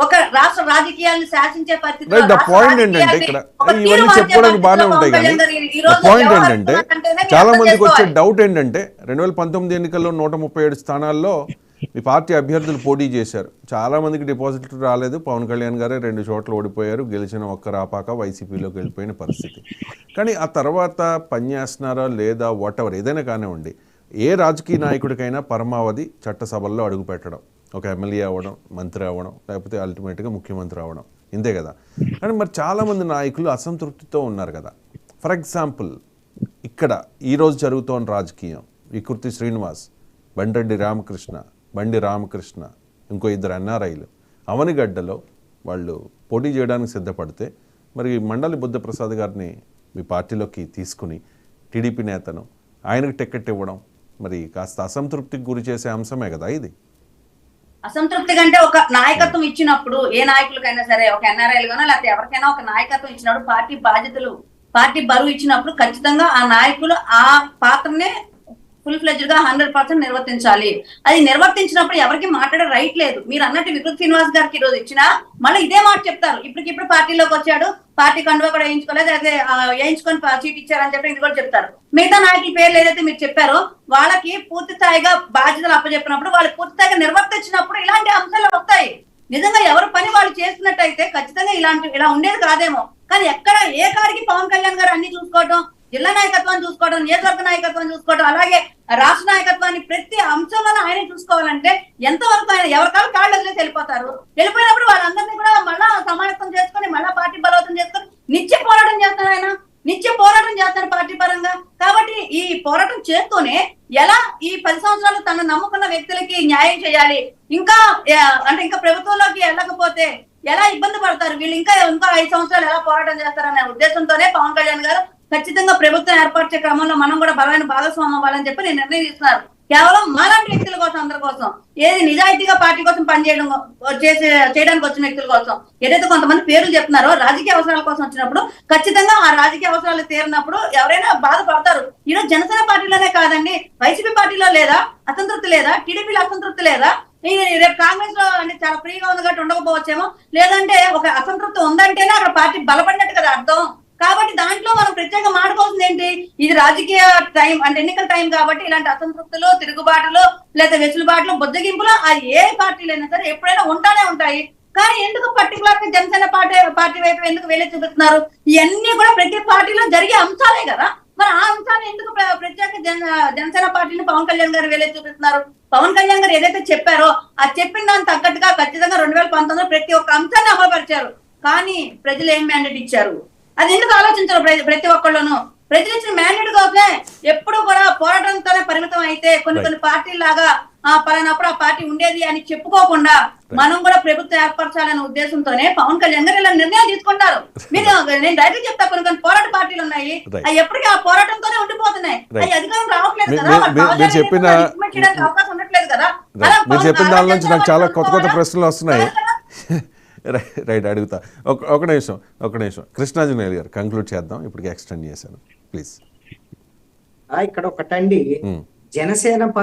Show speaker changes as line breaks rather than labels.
ఒక రాష్ట్ర రాజకీయాలను శాసించే పరిస్థితిలో
రైట్. ద పాయింట్ ఏంటంటే ఇక్కడ ఇవన్నీ చెప్పుకోవడానికి బాగానే ఉంటాయి, కానీ ద పాయింట్ ఏంటంటే చాలా మందికి వచ్చే డౌట్ ఏంటంటే 2019 ఎన్నికల్లో 137 స్థానాల్లో మీ పార్టీ అభ్యర్థులు పోటీ చేశారు. చాలా మందికి డిపాజిట్లు రాలేదు. పవన్ కళ్యాణ్ గారే 2 చోట్ల ఓడిపోయారు. గెలిచిన ఒక్క రాపాక వైసీపీలోకి వెళ్ళిపోయిన పరిస్థితి. కానీ ఆ తర్వాత పనిచేస్తున్నారా లేదా వాటెవర్ ఏదైనా కానివ్వండి, ఏ రాజకీయ నాయకుడికైనా పరమావధి చట్టసభల్లో అడుగు పెట్టడం, ఒక ఎమ్మెల్యే అవ్వడం, మంత్రి అవ్వడం, లేకపోతే అల్టిమేట్గా ముఖ్యమంత్రి అవ్వడం, ఇంతే కదా. కానీ మరి చాలామంది నాయకులు అసంతృప్తితో ఉన్నారు కదా. ఫర్ ఎగ్జాంపుల్ ఇక్కడ ఈరోజు జరుగుతోన్న రాజకీయం, వికృతి శ్రీనివాస్, బండి రామకృష్ణ, ఇంకో 2 ఎన్ఆర్ఐలు అవనిగడ్డలో వాళ్ళు పోటీ చేయడానికి సిద్ధపడితే, మరి మండలి బుద్ధప్రసాద్ గారిని మీ పార్టీలోకి తీసుకుని టీడీపీ నేతను ఆయనకు టికెట్ ఇవ్వడం మరి కాస్త అసంతృప్తికి గురి చేసే అంశమే కదా ఇది.
అసంతృప్తి కంటే ఒక నాయకత్వం ఇచ్చినప్పుడు, ఏ నాయకులకైనా సరే, ఒక ఎన్ఆర్ఐలు గానో లేకపోతే ఎవరికైనా ఒక నాయకత్వం ఇచ్చినప్పుడు, పార్టీ బాధ్యతలు, పార్టీ బరువు ఇచ్చినప్పుడు ఖచ్చితంగా ఆ నాయకులు ఆ పాత్రనే ఫుల్ ఫ్లెడ్జ్డ్ గా 100% నిర్వర్తించాలి. అది నిర్వర్తించినప్పుడు ఎవరికి మాట్లాడే రైట్ లేదు. మీరు అన్నట్టు వికృతి శ్రీనివాస్ గారికి ఈ రోజు ఇచ్చినా మళ్ళీ ఇదే మాట చెప్తారు. ఇప్పటికిప్పుడు పార్టీలోకి వచ్చాడు, పార్టీ కండువా కూడా వేయించుకోలేదు, అయితే వేయించుకొని సీట్ ఇచ్చారని చెప్పి ఇది కూడా చెప్తారు. మిగతా నాయకుల పేర్లు ఏదైతే మీరు చెప్పారో వాళ్ళకి పూర్తి స్థాయిగా బాధ్యతలు అప్పచెప్పినప్పుడు, వాళ్ళు పూర్తి స్థాయిగా నిర్వర్తించినప్పుడు ఇలాంటి అంశాలు వస్తాయి. నిజంగా ఎవరి పని వాళ్ళు చేస్తున్నట్టయితే ఖచ్చితంగా ఇలా ఉండేది కాదేమో. కానీ ఎక్కడ ఏ కాడికి పవన్ కళ్యాణ్ గారు అన్ని చూసుకోవడం, జిల్లా నాయకత్వాన్ని చూసుకోవడం, నియోజకవర్గ నాయకత్వాన్ని చూసుకోవడం, అలాగే రాష్ట్ర నాయకత్వాన్ని ప్రతి అంశంలో ఆయన చూసుకోవాలంటే ఎంతవరకు ఆయన ఎవరికాలు కాళ్ళు వదిలేసి వెళ్ళిపోతారు. వెళ్ళిపోయినప్పుడు వాళ్ళందరినీ కూడా మళ్ళా సమానత్వం చేసుకొని, మళ్ళా పార్టీ బలవంతం చేసుకొని నిత్య పోరాటం చేస్తారు. ఆయన నిత్య పోరాటం చేస్తారు పార్టీ పరంగా. కాబట్టి ఈ పోరాటం చేస్తూనే ఎలా ఈ 10 సంవత్సరాలు తను నమ్ముకున్న వ్యక్తులకి న్యాయం చేయాలి, ఇంకా ప్రభుత్వంలోకి వెళ్ళకపోతే ఎలా ఇబ్బంది పడతారు వీళ్ళు, ఇంకా 5 సంవత్సరాలు ఎలా పోరాటం చేస్తారనే ఉద్దేశంతోనే పవన్ కళ్యాణ్ గారు ఖచ్చితంగా ప్రభుత్వం ఏర్పరిచే క్రమంలో మనం కూడా బలమైన భాగస్వామ్యం అవ్వాలని చెప్పి నేను నిర్ణయం తీసుకున్నారు. కేవలం మాలాంటి వ్యక్తుల కోసం, అందరి కోసం, ఏది నిజాయితీగా పార్టీ కోసం పనిచేయడం చేయడానికి వచ్చిన వ్యక్తుల కోసం, ఏదైతే కొంతమంది పేర్లు చెప్తున్నారో రాజకీయ అవసరాల కోసం వచ్చినప్పుడు ఖచ్చితంగా ఆ రాజకీయ అవసరాలు తీరినప్పుడు ఎవరైనా బాధపడతారు. ఈరోజు జనసేన పార్టీలోనే కాదండి, వైసీపీ పార్టీలో లేదా అసంతృప్తి లేదా, టీడీపీలో అసంతృప్తి లేదా, రేపు కాంగ్రెస్ లో అంటే చాలా ఫ్రీగా ఉంది కాబట్టి ఉండకపోవచ్చేమో, లేదంటే ఒక అసంతృప్తి ఉందంటేనే అక్కడ పార్టీ బలపడినట్టు కదా అర్థం. కాబట్టి దాంట్లో మనం ప్రత్యేకంగా మాట్లాడుకోవాల్సింది ఏంటి, ఇది రాజకీయ టైం అంటే ఎన్నికల టైం కాబట్టి ఇలాంటి అసంతృప్తులు, తిరుగుబాటులు, లేదా వెసులుబాట్లు, బుజ్జగింపులు ఆ ఏ పార్టీలైనా సరే ఎప్పుడైనా ఉంటానే ఉంటాయి. కానీ ఎందుకు పర్టికులర్ గా జనసేన పార్టీ వైపు ఎందుకు వేలే చూపిస్తున్నారు? ఇవన్నీ కూడా ప్రతి పార్టీలో జరిగే అంశాలే కదా. మరి ఆ అంశాన్ని ఎందుకు ప్రత్యేక జనసేన పార్టీని పవన్ కళ్యాణ్ గారు వేలే చూపిస్తున్నారు? పవన్ కళ్యాణ్ గారు ఏదైతే చెప్పారో ఆ చెప్పిన దానికి తగ్గట్టుగా ఖచ్చితంగా 2019 ప్రతి ఒక్క అంశాన్ని అమలుపరిచారు. కానీ ప్రజలు ఏం మ్యాండేట్ ఇచ్చారు అది ఎందుకు ఆలోచించరు? ప్రతి ఒక్కళ్ళను ప్రజలు ఇచ్చిన మ్యాండేట్ కోసమే ఎప్పుడు కూడా పోరాటంతోనే పరిమితం అయితే కొన్ని పార్టీల లాగా పలానప్పుడు ఆ పార్టీ ఉండేది అని చెప్పుకోకుండా మనం కూడా ప్రభుత్వం ఏర్పరచాలనే ఉద్దేశంతోనే పవన్ కళ్యాణ్ గారు ఇలా నిర్ణయాలు తీసుకుంటారు. నేను డైరెక్ట్ చెప్తా, కొన్ని పోరాట పార్టీలు ఉన్నాయి, అవి ఎప్పటికీ ఆ పోరాటంతోనే ఉండిపోతున్నాయి. అవి అధికారం రావట్లేదు కదా, అవకాశం ఉండట్లేదు కదా.
మీరు చెప్పిన దాని నుంచి నాకు చాలా కొత్త ప్రశ్నలు వస్తున్నాయి. రైట్, అడుగుతా. ఒక నిమిషం కృష్ణాంజనేయులు గారు కంక్లూడ్ చేద్దాం, ఇప్పటికి ఎక్స్టెండ్ చేశాను ప్లీజ్.
ఇక్కడ ఒకటండి, జనసేన పార్టీ